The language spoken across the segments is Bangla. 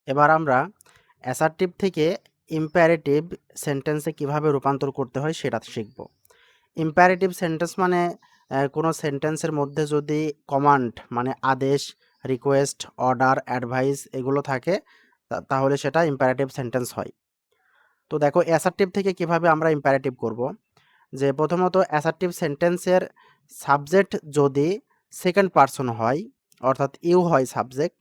এবার আমরা অ্যাসার্টিভ থেকে ইম্পারেটিভ সেন্টেন্সে কিভাবে রূপান্তর করতে হয় সেটা শিখব। ইম্পারেটিভ সেন্টেন্স মানে কোনো সেন্টেন্সের মধ্যে যদি কমান্ড মানে আদেশ, রিকোয়েস্ট, অর্ডার, অ্যাডভাইস এগুলো থাকে তাহলে সেটা ইম্পারেটিভ সেন্টেন্স হয়। তো দেখো অ্যাসার্টিভ থেকে কিভাবে আমরা ইম্পারেটিভ করব, যে প্রথমত অ্যাসার্টিভ সেন্টেন্সের সাবজেক্ট যদি সেকেন্ড পারসন হয়, অর্থাৎ ইউ হয় সাবজেক্ট,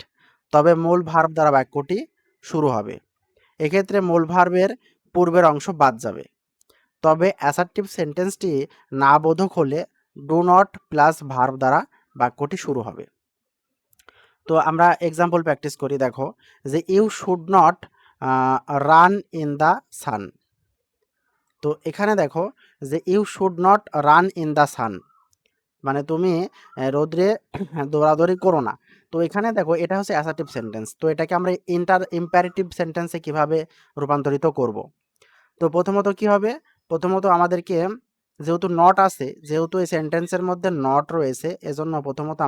তবে মূল ভার্ব দ্বারা বাক্যটি শুরু হবে। এক্ষেত্রে মূল ভার্বের পূর্বের অংশ বাদ যাবে। তবে অ্যাসার্টিভ সেন্টেন্সটি না বোধক হলে ডু নট প্লাস ভার্ব দ্বারা বাক্যটি শুরু হবে। তো আমরা এক্সাম্পল প্র্যাকটিস করি। দেখো যে you should not run in the sun. তো এখানে দেখো যে you should not run in the sun মানে তুমি রোদ্রে দৌড়াদৌড়ি করো না। তো এখানে দেখো এটা হচ্ছে অ্যাসার্টিভ সেন্টেন্স। তো এটাকে আমরা ইম্পারেটিভ সেন্টেন্সে কিভাবে রূপান্তরিত করব। তো প্রথমত কি হবে, প্রথমত আমাদেরকে যেহেতু নট আছে, যেহেতু এই সেন্টেন্সের মধ্যে নট রয়েছে, এজন্য প্রথমত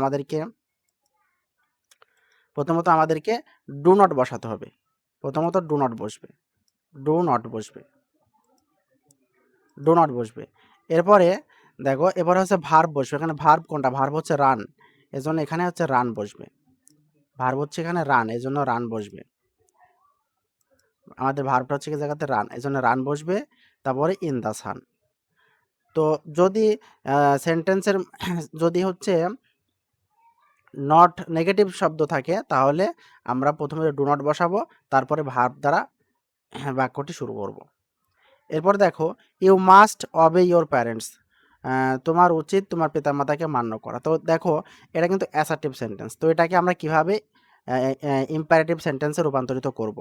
আমাদেরকে ডু নট বসাতে হবে। প্রথমত ডু নট বসবে, ডু নট বসবে, ডু নট বসবে। এরপরে দেখো এবার হচ্ছে ভার্ব বসবে। এখানে ভার্ব কোনটা, ভার্ব হচ্ছে রান, এজন্য এখানে হচ্ছে রান বসবে। ভার্ব হচ্ছে এখানে রান, এজন্য রান বসবে। আমাদের ভার্বটা হচ্ছে কি জায়গাতে রান, এজন্য রান বসবে। তারপরে ইন দ্য সান। তো যদি সেন্টেন্সের যদি হচ্ছে নট নেগেটিভ শব্দ থাকে তাহলে আমরা প্রথমে ডু নট বসাবো, তারপরে ভার্ব দ্বারা বাক্যটি শুরু করব। এরপর দেখো you must obey your parents, তোমার উচিত তোমার পিতামাতাকে মান্য করা। তো দেখো এটা কিন্তু অ্যাসার্টিভ সেন্টেন্স। তো এটাকে আমরা কিভাবে ইম্পারেটিভ সেন্টেন্সে রূপান্তরিত করব।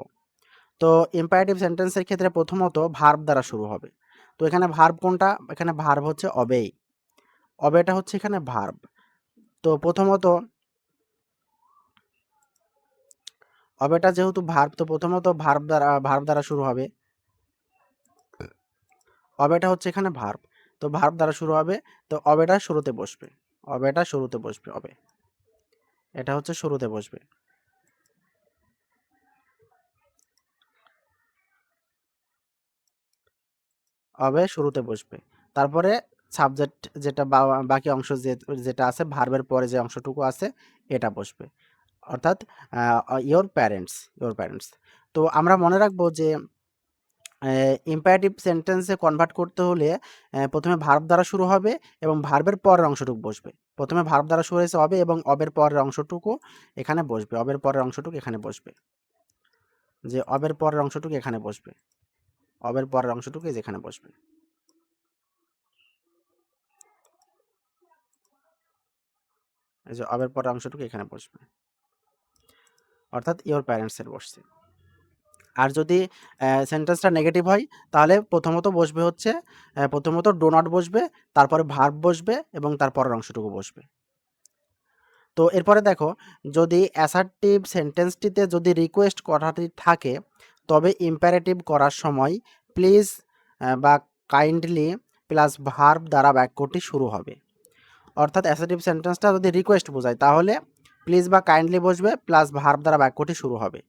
তো ইম্পারেটিভ সেন্টেন্সের ক্ষেত্রে প্রথমত ভার্ব দ্বারা শুরু হবে। তো এখানে ভার্ব কোনটা, এখানে ভার্ব হচ্ছে অবেই, অবেটা হচ্ছে এখানে ভার্ব। তো প্রথমত অবেটা যেহেতু ভার্ব, তো প্রথমত ভার্ব দ্বারা শুরু হবে। অবেটা হচ্ছে এখানে ভার্ব, তো ভার্ব দ্বারা শুরু হবে। তো অবেটা শুরুতে বসবে, অবেটা শুরুতে বসবে, অবে এটা হচ্ছে শুরুতে বসবে। অবে শুরুতে বসবে। তারপরে সাবজেক্ট যেটা বাকি অংশ যেটা আছে ভার্বের পরে যে অংশটুকু আছে এটা বসবে, অর্থাৎ ইয়োর প্যারেন্টস, ইয়োর প্যারেন্টস। তো আমরা মনে রাখবো যে ইম্পারেটিভ সেন্টেন্সে কনভার্ট করতে হলে প্রথমে ভার্ব দ্বারা শুরু হবে এবং ভার্বের পরের অংশটুকু বসবে। প্রথমে ভার্ব দ্বারা শুরু হয়েছে অবে এবং অবের পরের অংশটুকু এখানে বসবে, অবের পরের অংশটুকু এখানে বসবে, যে অবের পরের অংশটুকু এখানে বসবে, অবের পরের অংশটুকু যেখানে বসবে, এই যে অবের পরের অংশটুকু এখানে বসবে, অর্থাৎ ইয়োর প্যারেন্টসের বসছে। আর যদি সেন্টেন্সটা নেগেটিভ হয় তাহলে প্রথমত বসবে হচ্ছে প্রথমত ডো নট বসবে, তারপরে ভার্ব বসবে এবং তার পরের অংশটুকু বসবে। তো এরপরে দেখো যদি অ্যাসার্টিভ সেন্টেন্সটিতে যদি রিকোয়েস্ট কথাটি থাকে তবে ইম্পারেটিভ করার সময় প্লিজ বা কাইন্ডলি প্লাস ভার্ব দ্বারা বাক্যটি শুরু হবে। অর্থাৎ অ্যাসার্টিভ সেন্টেন্সটা যদি রিকোয়েস্ট বোঝায় তাহলে প্লিজ বা কাইন্ডলি বসবে প্লাস ভার্ব দ্বারা বাক্যটি শুরু হবে।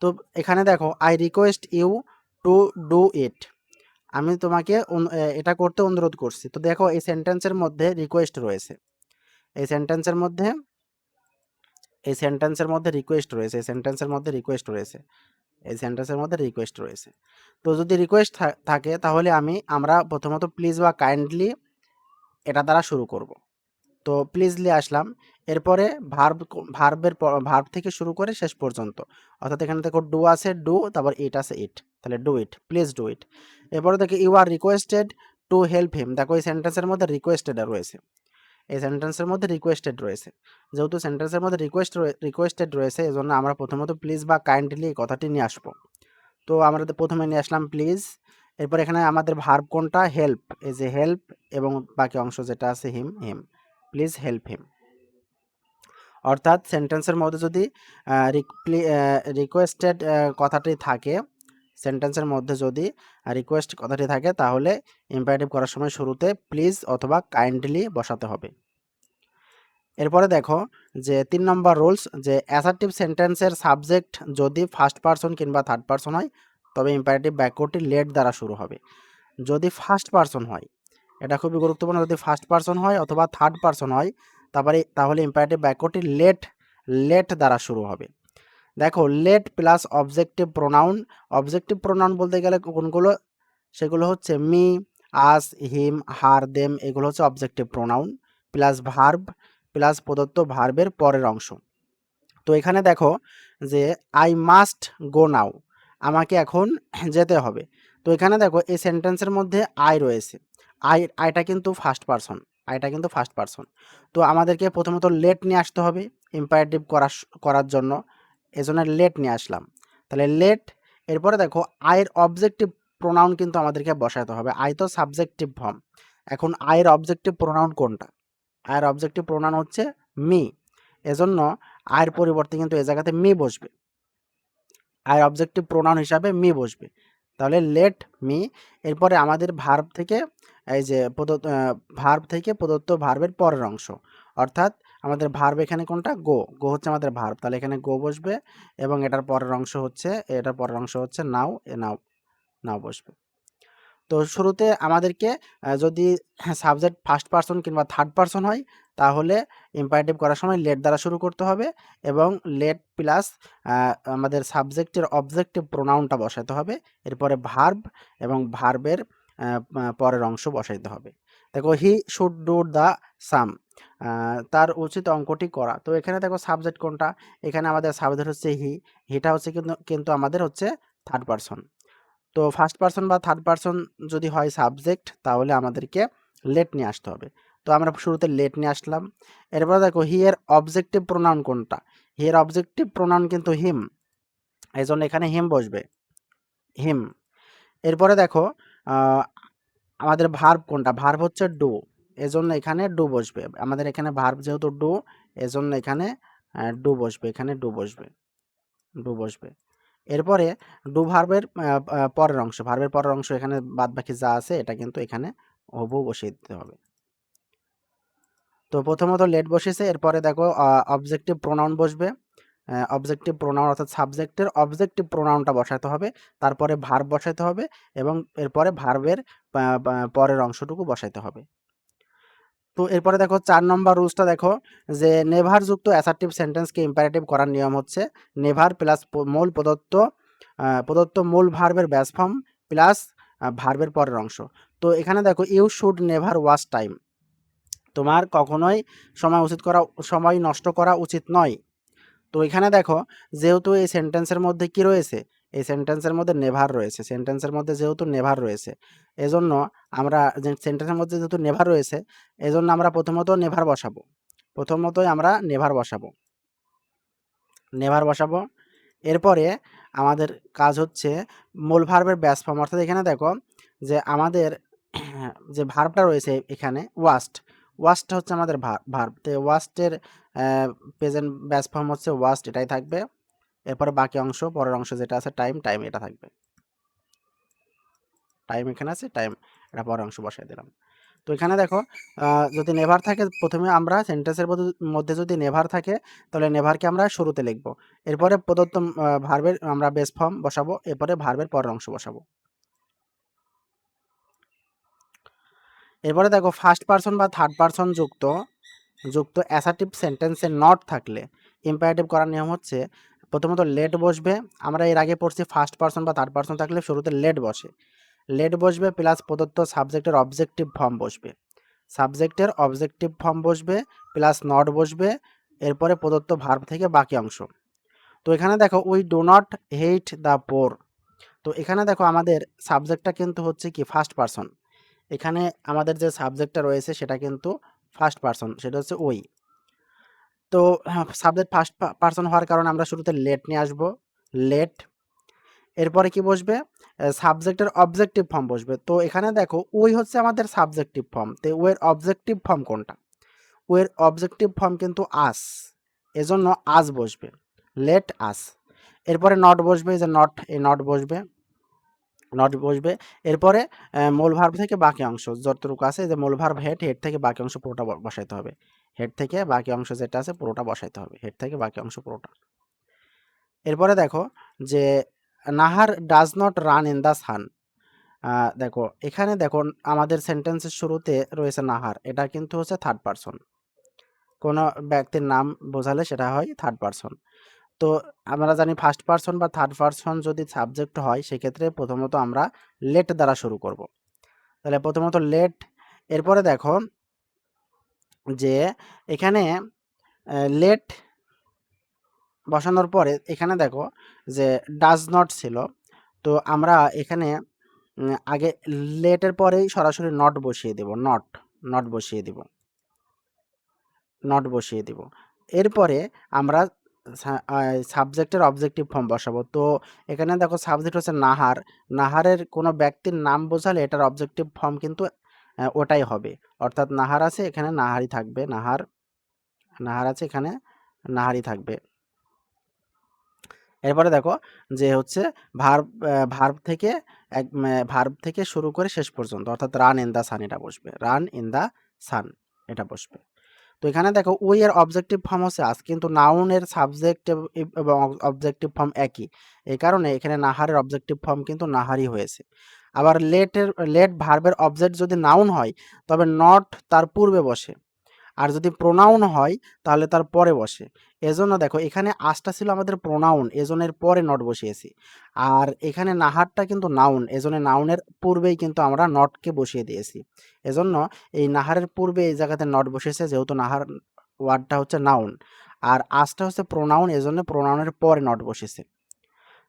তো এখানে দেখো I request you to do it, আমি তোমাকে এটা করতে অনুরোধ করছি। তো দেখো এই সেন্টেন্সের মধ্যে রিকোয়েস্ট রয়েছে, এই সেন্টেন্সের মধ্যে এই সেন্টেন্সের মধ্যে রিকোয়েস্ট রয়েছে, এই সেন্টেন্সের মধ্যে রিকোয়েস্ট রয়েছে, এই সেন্টেন্সের মধ্যে রিকোয়েস্ট রয়েছে। তো যদি রিকোয়েস্ট থাকে তাহলে আমরা প্রথমত প্লিজ বা কাইন্ডলি এটা দ্বারা শুরু করব। তো প্লিজলি আসলাম, এরপরে ভার্ব থেকে শুরু করে শেষ পর্যন্ত, অর্থাৎ এখানে দেখো ডু আছে, ডু, তারপর ইট আছে, ইট, তাহলে do it, please do it. এরপরে দেখো you are requested to help him, দেখো এই সেন্টেন্সের মধ্যে রিকোয়েস্টেড রয়েছে, এই সেন্টেন্সের মধ্যে রিকোয়েস্টেড রয়েছে। যেহেতু সেন্টেন্সের মধ্যে রিকোয়েস্টেড রয়েছে এজন্য আমরা প্রথমত প্লিজ বা কাইন্ডলি এই কথাটি নিয়ে আসবো। তো আমরা প্রথমে নিয়ে আসলাম প্লিজ। এরপর এখানে আমাদের ভার্ব কোনটা, হেল্প, এই যে হেল্প এবং বাকি অংশ যেটা আছে হিম, হিম, প্লিজ হেল্প হিম। অর্থাৎ সেন্টেন্সের মধ্যে যদি রিকোয়েস্টেড কথাটি থাকে, সেন্টেন্সের মধ্যে যদি রিকোয়েস্ট কথাটি থাকে তাহলে ইম্পারেটিভ করার সময় শুরুতে প্লিজ অথবা কাইন্ডলি বসাতে হবে। এরপরে দেখো যে ৩ নম্বর রুলস যে অ্যাসার্টিভ সেন্টেন্সের সাবজেক্ট যদি ফার্স্ট পারসন কিংবা থার্ড পারসন হয় তবে ইম্পারেটিভ বাক্যটি লেট দ্বারা শুরু হবে। যদি ফার্স্ট পারসন হয়, এটা খুবই গুরুত্বপূর্ণ, যদি ফার্স্ট পারসন হয় অথবা থার্ড পারসন হয় তাহলে ইম্পারেটিভ বাক্যটি লেট দ্বারা শুরু হবে। দেখো লেট প্লাস অবজেক্টিভ প্রোনাউন বলতে গেলে কোনগুলো, সেগুলো হচ্ছে মি, আস, হিম, হার, দেম, এগুলো হচ্ছে objective pronoun plus verb plus প্রদত্ত ভার্বের পরের অংশ। তো এখানে দেখো যে আই মাস্ট গো নাও, আমাকে এখন যেতে হবে। তো এখানে দেখো এই সেন্টেন্সের মধ্যে আই রয়েছে, আইটা কিন্তু ফার্স্ট পারসন। তো আমাদেরকে প্রথমত লেট নিয়ে আসতে হবে ইম্পারেটিভ করার জন্য, এজন্য লেট নিয়ে আসলাম। তাহলে লেট, এরপরে দেখো আয়ের অবজেক্টিভ প্রোনাউন কিন্তু আমাদেরকে বসাতে হবে। আই তো সাবজেক্টিভ ফর্ম, এখন আয়ের অবজেক্টিভ প্রোনাউন কোনটা? আয়ের অবজেক্টিভ প্রোনাউন হচ্ছে মি, এজন্য আয়ের পরিবর্তে কিন্তু এ জায়গাতে মি বসবে, আয়ের অবজেক্টিভ প্রোনাউন হিসাবে মি বসবে। তাহলে লেট মি। এরপরে আমাদের ভার্ব থেকে এই যে প্রদত্ত ভার্বের পরের অংশ, অর্থাৎ আমাদের ভার্ব এখানে কোনটা? গো হচ্ছে আমাদের ভার্ব, তাহলে এখানে গো বসবে এবং এটার পরের অংশ হচ্ছে নাও, নাও বসবে। তো শুরুতে আমাদেরকে যদি সাবজেক্ট ফার্স্ট পারসন কিংবা থার্ড পারসন হয় তাহলে ইম্পারেটিভ করার সময় লেট দ্বারা শুরু করতে হবে এবং লেট প্লাস আমাদের সাবজেক্টের অবজেক্টিভ প্রোনাউনটা বসাতে হবে, এরপরে ভার্ব এবং ভার্বের পরের অংশ বসাইতে হবে। দেখো হি শুড ডু দ্য সাম, তার উচিত অঙ্কটি করা। তো এখানে দেখো সাবজেক্ট কোনটা? এখানে আমাদের সাবজেক্ট হচ্ছে হিটা হচ্ছে কিন্তু আমাদের হচ্ছে থার্ড পারসন। তো ফার্স্ট পারসন বা থার্ড পারসন যদি হয় সাবজেক্ট তাহলে আমাদেরকে লেট নিয়ে আসতে হবে। তো আমরা শুরুতে লেট নিয়ে আসলাম। এরপরে দেখো হি এর অবজেক্টিভ প্রোনাউন কোনটা? হি এর অবজেক্টিভ প্রোনাউন কিন্তু হিম, এই জন্য এখানে হিম বসবে, হিম। এরপরে দেখো আমাদের ভার্ব কোনটা? ভার্ব হচ্ছে ডু, এজন্য এখানে ডু বসবে। আমাদের এখানে ভার্ব যেহেতু ডু, এজন্য এখানে ডু বসবে, ডু বসবে। এরপরে ডু ভার্বের ভার্বের পরের অংশ এখানে বাদবাকি যা আছে এটা কিন্তু এখানে হুবহু বসিয়ে দিতে হবে। তো প্রথমত লেট বসেছে, এরপরে দেখো অবজেক্টিভ প্রোনাউন বসবে। অবজেক্টিভ প্রোনাউন অর্থাৎ সাবজেক্টের অবজেক্টিভ প্রোনাউনটা বসাতে হবে, তারপরে ভার্ব বসাতে হবে এবং এরপরে ভার্বের পরের অংশটুকু বসাইতে হবে। তো এরপরে দেখো ৪ নম্বর রুলসটা দেখো যে নেভার যুক্ত অ্যাসার্টিভ সেন্টেন্সকে ইম্পারেটিভ করার নিয়ম হচ্ছে নেভার প্লাস প্রদত্ত মূল ভার্বের ব্যাস ফর্ম প্লাস ভার্বের পরের অংশ। তো এখানে দেখো you should never waste time, তোমার কখনোই সময় নষ্ট করা উচিত নয়। তো এখানে দেখো যেহেতু এই সেন্টেন্সের মধ্যে কি রয়েছে? এই সেন্টেন্সের মধ্যে নেভার রয়েছে। সেন্টেন্সের মধ্যে যেহেতু নেভার রয়েছে, এজন্য আমরা সেন্টেন্সের মধ্যে যেহেতু নেভার রয়েছে, এজন্য আমরা প্রথমত নেভার বসাবো। প্রথমতই আমরা নেভার বসাবো। এরপরে আমাদের কাজ হচ্ছে মূল ভার্বের ব্যাস ফর্ম, অর্থাৎ এখানে দেখো যে আমাদের যে ভার্বটা রয়েছে এখানে ওয়াস্ট হচ্ছে আমাদের ভার্ব। তো ওয়াস্টের প্রেজেন্ট ব্যাস ফর্ম হচ্ছে ওয়াস্ট, এটাই থাকবে। এরপরে বাকি অংশ পরের অংশ যেটা আছে টাইম এটা থাকবে। টাইম এখানে আছে, এটা পরের অংশ বসাই দিলাম। তো এখানে দেখো যদি নেভার থাকে, প্রথমে আমরা সেন্টেন্সের মধ্যে যদি নেভার থাকে তাহলে নেভারকে আমরা শুরুতে লিখব। এরপরে প্রদত্ত ভার্বের আমরা বেস ফর্ম বসাবো, এরপরে ভার্বের পরের অংশ বসাবো। এরপরে দেখো ফার্স্ট পারসন বা থার্ড পারসন যুক্ত অ্যাসার্টিভ সেন্টেন্সে নট থাকলে ইম্পারেটিভ করার নিয়ম হচ্ছে প্রথমত লেট বসবে। আমরা এর আগে পড়ছি ফার্স্ট পারসন বা থার্ড পারসন থাকলে শুরুতে লেট বসবে প্লাস প্রদত্ত সাবজেক্টের অবজেক্টিভ ফর্ম বসবে প্লাস নট বসবে, এরপরে প্রদত্ত ভার্ব থেকে বাকি অংশ। তো এখানে দেখো we do not hate the poor, তো এখানে দেখো আমাদের সাবজেক্টটা কিন্তু হচ্ছে কি ফার্স্ট পারসন। এখানে আমাদের যে সাবজেক্টটা রয়েছে সেটা কিন্তু ফার্স্ট পারসন, সেটা হচ্ছে উই। তো সাবজেক্ট ফার্স্ট পারসন হওয়ার কারণে আমরা শুরুতে লেট নিয়ে আসবো, লেট। এরপরে কি বসবে? সাবজেক্টের অবজেক্টিভ ফর্ম বসবে। তো এখানে দেখো উই হচ্ছে আমাদের সাবজেক্টিভ ফর্ম, তো ওয়ের অবজেক্টিভ ফর্ম কোনটা? ওয়ের অবজেক্টিভ ফর্ম কিন্তু আস, এজন্য আস বসবে, লেট আস। এরপরে নট বসবে, যে নট বসবে। এরপরে মূল ভার্ব থেকে বাকি অংশ যতটুকু আছে, যে মূল ভার্ব হেড থেকে বাকি অংশ পুরোটা বসাইতে হবে। হেড থেকে বাকি অংশ যেটা আছে পুরোটা বসাইতে হবে, হেড থেকে বাকি অংশ পুরোটা। এরপরে দেখো যে Nahar does not run in the সান। দেখো এখানে দেখো আমাদের সেন্টেন্সের শুরুতে রয়েছে নাহার, এটা কিন্তু হচ্ছে থার্ড পারসন, কোনো ব্যক্তির নাম বোঝালে সেটা হয় থার্ড পারসন। তো আমরা জানি ফার্স্ট পারসন বা থার্ড পারসন যদি সাবজেক্ট হয় সেক্ষেত্রে প্রথমত আমরা লেট দ্বারা শুরু করব। তাহলে প্রথমত লেট, এরপরে দেখো যে এখানে লেট বসানোর পরে এখানে দেখো যে ডাজ নট ছিল, তো আমরা এখানে আগে লেটের পরেই সরাসরি নট বসিয়ে দেব, নট বসিয়ে দিব, নট বসিয়ে দিব। এরপরে আমরা সাবজেক্টের অবজেক্টিভ ফর্ম বসাবো। তো এখানে দেখো সাবজেক্ট হচ্ছে নাহার, নাহারের কোনো ব্যক্তির নাম বোঝালে এটার অবজেক্টিভ ফর্ম কিন্তু ওটাই হবে, অর্থাৎ নাহার আছে এখানে নাহারই থাকবে, নাহার, নাহার আছে এখানে নাহারই থাকবে। এরপরে দেখো যে হচ্ছে ভার্ব, ভার্ব থেকে শুরু করে শেষ পর্যন্ত, অর্থাৎ রান ইন দ্য সান এটা বসবে, রান ইন দ্য সান এটা বসবে। তো এখানে দেখো উই এর অবজেক্টিভ ফর্ম হচ্ছে আস, কিন্তু নাউনের সাবজেক্ট এবং অবজেক্টিভ ফর্ম একই, এই কারণে এখানে নাহারের অবজেক্টিভ ফর্ম কিন্তু নাহারই হয়েছে। আবার লেট ভার্বের অবজেক্ট যদি নাউন হয় তবে নট তার পূর্বে বসে, আর যদি প্রোনাউন হয় তাহলে তার পরে বসে। এজন্য দেখো এখানে আসটা ছিল আমাদের প্রোনাউন, এজনের পরে নট বসিয়েছি, আর এখানে নাহারটা কিন্তু নাউন, এজন্য নাউনের পূর্বেই কিন্তু আমরা নটকে বসিয়ে দিয়েছি। এজন্য এই নাহারের পূর্বে এই জায়গাতে নট বসেছে, যেহেতু নাহার ওয়ার্ডটা হচ্ছে নাউন, আর আসটা হচ্ছে প্রোনাউন, এজন্য প্রোনাউনের পরে নট বসেছে।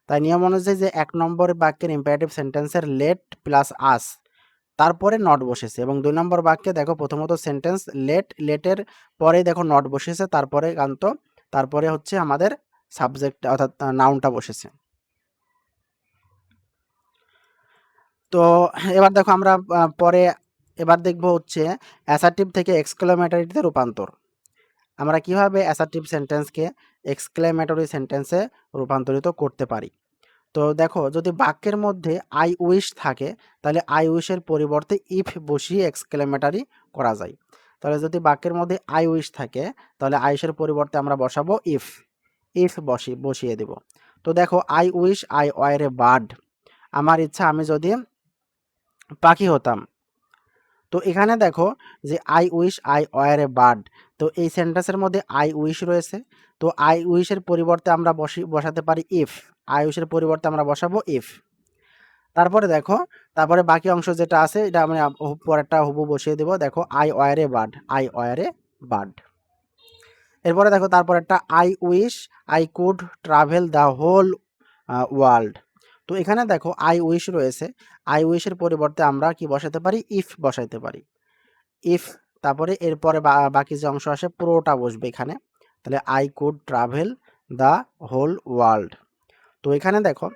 তাই নিয়ম অনুযায়ী যে 1 নম্বর বাক্যের ইম্পারেটিভ সেন্টেন্সের লেট প্লাস আস তারপরে নট বসেছে, এবং 2 নম্বর বাক্যে দেখো প্রথমত সেন্টেন্স লেটের পরে দেখো নট বসেছে, তারপরে কান্ত, তারপরে হচ্ছে আমাদের সাবজেক্ট অর্থাৎ নাউনটা বসেছে। তো এবার দেখো আমরা পরে এবার দেখব হচ্ছে অ্যাসার্টিভ থেকে এক্সক্লেমেটরিতে রূপান্তর। আমরা কিভাবে অ্যাসার্টিভ সেন্টেন্সকে এক্সক্লেমেটরি সেন্টেন্সে রূপান্তরিত করতে পারি। তো দেখো যদি বাক্যের মধ্যে আই উইশ থাকে তাহলে আই উইশের পরিবর্তে ইফ বসিয়ে এক্সক্লেমেটরি করা যায়। তাহলে যদি বাক্যের মধ্যে আই উইশ থাকে তাহলে আইসের পরিবর্তে আমরা বসাবো ইফ, বসিয়ে দেব। তো দেখো I wish I were a bird, আমার ইচ্ছা আমি যদি পাখি হতাম। তো এখানে দেখো যে I wish I were a bird, তো এই সেন্টেন্সের মধ্যে আই উইশ রয়েছে, তো আই উইশের পরিবর্তে আমরা বসাতে পারি ইফ, আই উইশের পরিবর্তে আমরা বসাবো ইফ। তারপরে দেখো তারপরে বাকি অংশ যেটা আছে এটা আমি পরেরটা হুবহু বসিয়ে দেব। দেখো I were a bird, I were a bird. এরপরে দেখো তারপরেরটা I wish I could travel the whole world. তো এখানে দেখো আই উইশ রয়েছে, আই উইশের পরিবর্তে আমরা কি বসাতে পারি ইফ বসাইতে পারি, ইফ। তারপরে এরপরে বাকি যে অংশ আসে পুরোটা বসবে এখানে, তাহলে I could travel the whole world. তো এখানে দেখো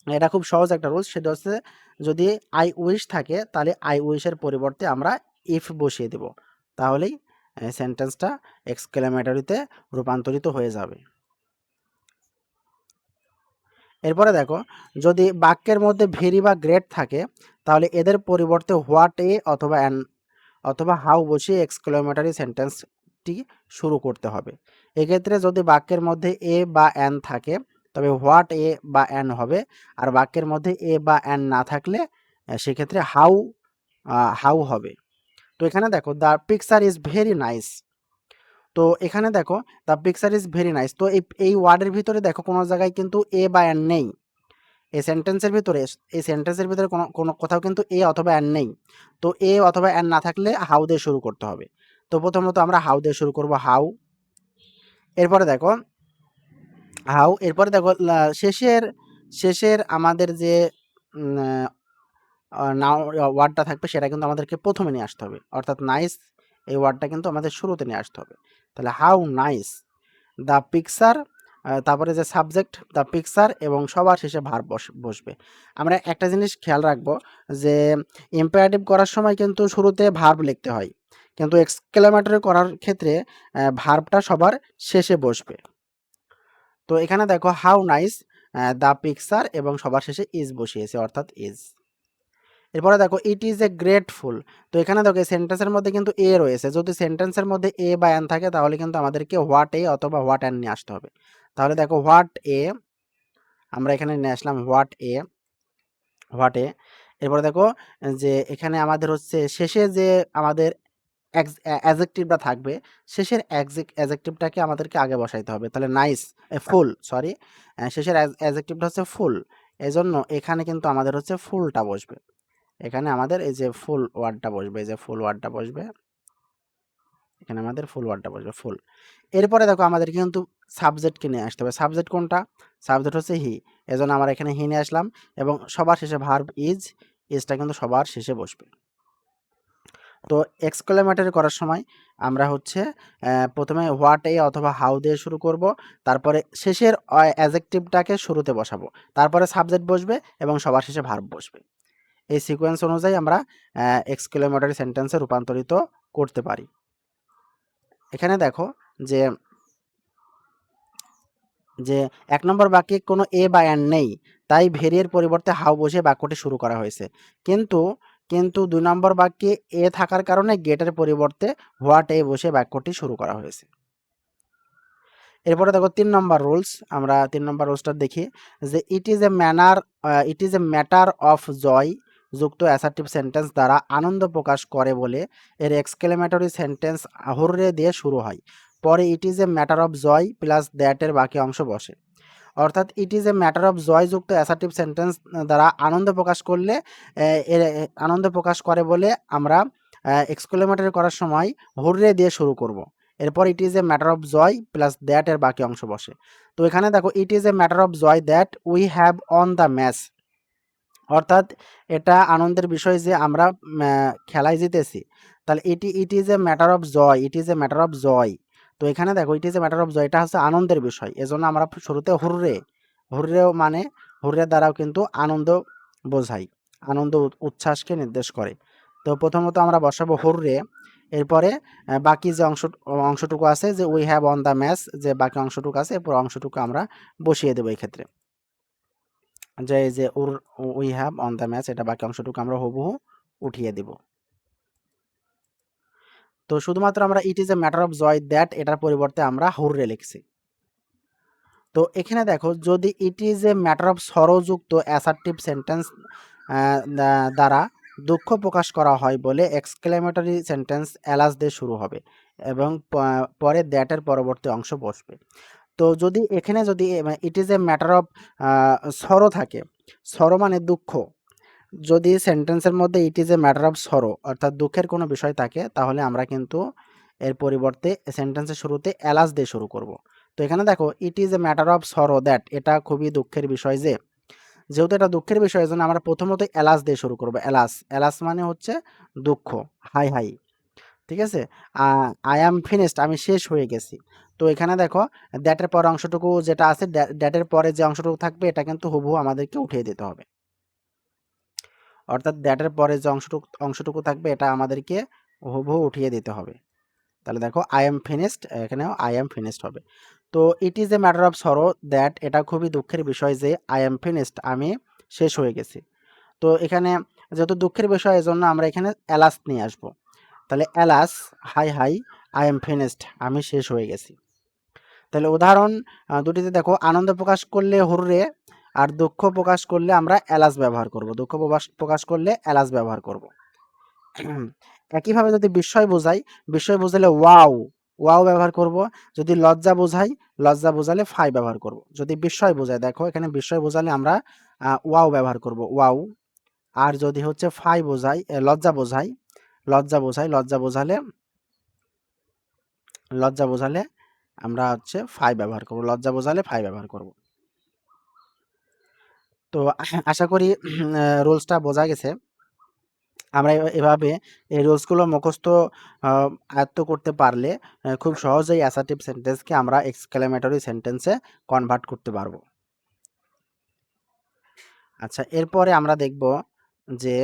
এটা খুব সহজ একটা রুলস, সেটা হচ্ছে যদি আই উইশ থাকে তাহলে আই উইশের পরিবর্তে আমরা ইফ বসিয়ে দেব, তাহলেই সেন্টেন্সটা এক্সক্লেমেটরিতে রূপান্তরিত হয়ে যাবে। এরপরে দেখো যদি বাক্যের মধ্যে ভেরি বা গ্রেট থাকে তাহলে এদের পরিবর্তে হোয়াট এ অথবা অ্যান অথবা হাউ বসিয়ে এক্সক্লেমেটরি সেন্টেন্সটি শুরু করতে হবে। এক্ষেত্রে যদি বাক্যের মধ্যে এ বা অ্যান থাকে তবে হোয়াট এ বা অ্যান হবে, আর বাক্যের মধ্যে এ বা অ্যান না থাকলে সেক্ষেত্রে হাউ হবে। তো এখানে দেখো the picture is very nice, তো এখানে দেখো the picture is very nice, তো এই ওয়ার্ডের ভিতরে দেখো কোনো জায়গায় কিন্তু এ বা অ্যান নেই, এই সেন্টেন্সের ভিতরে কোনো কোথাও কিন্তু এ অথবা অ্যান নেই। তো এ অথবা অ্যান না থাকলে হাউ দিয়ে শুরু করতে হবে। তো প্রথমত আমরা হাউ দিয়ে শুরু করব, হাউ। এরপরে দেখো শেষের আমাদের যে নাও ওয়ার্ডটা থাকবে সেটা কিন্তু আমাদেরকে প্রথমে নিয়ে আসতে হবে, অর্থাৎ নাইস এই ওয়ার্ডটা কিন্তু আমাদের শুরুতে নিয়ে আসতে হবে। তাহলে হাউ নাইস দ্য পিকচার, তারপরে যে সাবজেক্ট দ্য পিকচার এবং সবার শেষে ভার্ব বসবে। আমরা একটা জিনিস খেয়াল রাখবো যে ইম্পারেটিভ করার সময় কিন্তু শুরুতে ভার্ব লিখতে হয়, কিন্তু এক্সক্লেমেটরি করার ক্ষেত্রে ভার্বটা সবার শেষে বসবে। তো এখানে দেখো হাউ নাইস দ্য পিকচার এবং সবার শেষে ইজ বসিয়েছে, অর্থাৎ ইজ। এরপরে দেখো ইট ইজ এ গ্রেটফুল। তো এখানে দেখো সেন্টেন্সের মধ্যে কিন্তু এ রয়েছে, যদি সেন্টেন্সের মধ্যে এ বা অ্যান থাকে তাহলে কিন্তু আমাদেরকে হোয়াট এ অথবা হোয়াট অ্যান নিয়ে আসতে হবে। তাহলে দেখো হোয়াট এ, আমরা এখানে নিয়ে আসলাম হোয়াট এ, হোয়াট এ। এরপরে দেখো যে এখানে আমাদের হচ্ছে শেষে যে আমাদের অ্যাজেক্টিভটা থাকবে, শেষের অ্যাজেক্টিভটাকে আমাদেরকে আগে বসাইতে হবে। তাহলে নাইস, ফুল, সরি, শেষের অ্যাজেক্টিভটা হচ্ছে ফুল, এজন্য এখানে কিন্তু আমাদের হচ্ছে ফুলটা বসবে। এখানে আমাদের এই যে ফুল ওয়ার্ডটা বসবে, এই যে ফুল ওয়ার্ডটা বসবে, এখানে আমাদের ফুল ওয়ার্ডটা বসবে, ফুল। এরপরে দেখো আমাদের কিন্তু সাবজেক্টকে নিয়ে আসতে হবে। সাবজেক্ট কোনটা? সাবজেক্ট হচ্ছে হি, এজন্য আমরা এখানে হি নিয়ে আসলাম এবং সবার শেষে ভার্ব ইজ, ইজটা কিন্তু সবার শেষে বসবে। তো এক্সক্লেমেটরি করার সময় আমরা হচ্ছে প্রথমে হোয়াট এ অথবা হাউ দিয়ে শুরু করব, তারপরে শেষের অ্যাজেক্টিভটাকে শুরুতে বসাবো, তারপরে সাবজেক্ট বসবে এবং সবার শেষে ভার্ব বসবে। এই সিকোয়েন্স অনুযায়ী আমরা এক্সক্লেমেটরি সেন্টেন্সে রূপান্তরিত করতে পারি। এখানে দেখো যে যে ১ নম্বর বাক্যে কোনো এ বা অ্যান নেই, তাই ভেরিয়ের পরিবর্তে হাউ বসে বাক্যটি শুরু করা হয়েছে। কিন্তু ২ নম্বর বাক্যে এ থাকার কারণে গেটের পরিবর্তে হোয়াট এ বসে বাক্যটি শুরু করা হয়েছে। এরপরে দেখো ৩ নম্বর রুলস, আমরা ৩ নম্বর রুলসটা দেখি যে it is a matter of joy যুক্ত অ্যাসার্টিভ সেন্টেন্স দ্বারা আনন্দ প্রকাশ করে বলে এর এক্সক্লেমেটরি সেন্টেন্স হুররে দিয়ে শুরু হয়। পরে it is a matter of joy plus দ্যাটের বাকি অংশ বসে। অর্থাৎ it is a matter of joy যুক্ত অ্যাসার্টিভ সেন্টেন্স দ্বারা আনন্দ প্রকাশ করলে আনন্দ প্রকাশ করে বলে আমরা এক্সক্লেমেটরি করার সময় হুররে দিয়ে শুরু করব। এরপর it is a matter of joy plus that এর বাকি অংশ বসে। তো এখানে দেখো it is a matter of joy that we have won the match, অর্থাৎ এটা আনন্দের বিষয় যে আমরা খেলায় জিতেছি। তাহলে it is a matter of joy, it is a matter of joy. তো এখানে দেখো it is a matter of joy, এটা হচ্ছে আনন্দের বিষয়, এজন্য আমরা শুরুতে হুররে, হুররেও মানে হুররে দ্বারাও কিন্তু আনন্দ বোঝাই, আনন্দ উচ্ছ্বাসকে নির্দেশ করে। তো প্রথমত আমরা বসাবো হুররে, এরপরে বাকি যে অংশটুকু আছে যে we have won the match, যে বাকি অংশটুকু আছে এরপর অংশটুকু আমরা বসিয়ে দেবো এই ক্ষেত্রে, যে এই যে we have won the match, এটা বাকি অংশটুকু আমরা হুবহু উঠিয়ে দিব। তো শুধুমাত্র আমরা it is a matter of joy that এটার পরিবর্তে আমরা হুররে লিখছি। তো এখানে দেখো যদি it is a matter of sorrow যুক্ত অ্যাসার্টিভ সেন্টেন্স দ্বারা দুঃখ প্রকাশ করা হয় বলে এক্সক্লেমেটরি সেন্টেন্স অ্যালাস দিয়ে শুরু হবে এবং পরে দ্যাটের পরবর্তী অংশ বসবে। তো যদি এখানে যদি it is a matter of সরো থাকে, সরো মানে দুঃখ, যদি সেন্টেন্সের মধ্যে ইট ইজ এ ম্যাটার অফ সরো অর্থাৎ দুঃখের কোনো বিষয় থাকে তাহলে আমরা কিন্তু এর পরিবর্তে সেন্টেন্সের শুরুতে অ্যালাস দিয়ে শুরু করব। তো এখানে দেখো it is a matter of sorrow that, এটা খুবই দুঃখের বিষয় যে, যেহেতু এটা দুঃখের বিষয় জন্য আমরা প্রথমত অ্যালাস দিয়ে শুরু করব। অ্যালাস, অ্যালাস মানে হচ্ছে দুঃখ, হাই হাই, ঠিক আছে। আই অ্যাম ফিনিশড, আমি শেষ হয়ে গেছি। তো এখানে দেখো দ্যাটের পর অংশটুকু যেটা আছে, দ্যাটের পরে যে অংশটুকু থাকবে এটা কিন্তু হুবহু আমাদেরকে উঠিয়ে দিতে হবে, অর্থাৎ দ্যাটের পরে যে অংশটুকু থাকবে এটা আমাদেরকে হুবহু উঠিয়ে দিতে হবে। তাহলে দেখো আই এম ফিনিশড, এখানেও আই এম ফিনিশড হবে। তো ইট is a matter of sorrow that, এটা খুবই দুঃখের বিষয় যে আই এম ফিনিশড, আমি শেষ হয়ে গেছি। তো এখানে যেহেতু দুঃখের বিষয় এজন্য আমরা এখানে অ্যালাস নিয়ে আসবো। তাহলে alas, high high, I am finished, আমি শেষ হয়ে গেছি। তাহলে উদাহরণ দুটিতে দেখো আনন্দ প্রকাশ করলে হুররে আর দুঃখ প্রকাশ করলে আমরা অ্যালাস ব্যবহার করব, দুঃখ প্রকাশ করলে অ্যালাস ব্যবহার করব। একইভাবে যদি বিস্ময় বোঝাই, বিস্ময় বোঝালে ওয়াও, ওয়াও ব্যবহার করব। যদি লজ্জা বোঝাই, লজ্জা বোঝালে ফাই ব্যবহার করব। যদি বিস্ময় বোঝাই, দেখো এখানে বিস্ময় বোঝালে আমরা ওয়াও ব্যবহার করব, ওয়াও। আর যদি হচ্ছে ফাই বোঝাই, লজ্জা বোঝাই, লজ্জা বোঝালে আমরা হচ্ছে ফাই ব্যবহার করব, লজ্জা বোঝালে ফাই ব্যবহার করব। তো আশা করি রুলসটা বোঝা গেছে। আমরা এভাবে এই রুলসগুলো মুখস্থ আয়ত্ত করতে পারলে খুব সহজেই অ্যাসার্টিভ সেন্টেন্সকে আমরা এক্সক্লেমেটরি সেন্টেন্সে কনভার্ট করতে পারবো। আচ্ছা, এরপরে আমরা দেখব যে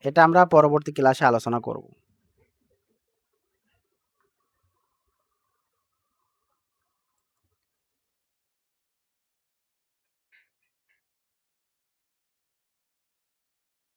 এটা আমরা পরবর্তী ক্লাসে আলোচনা করব।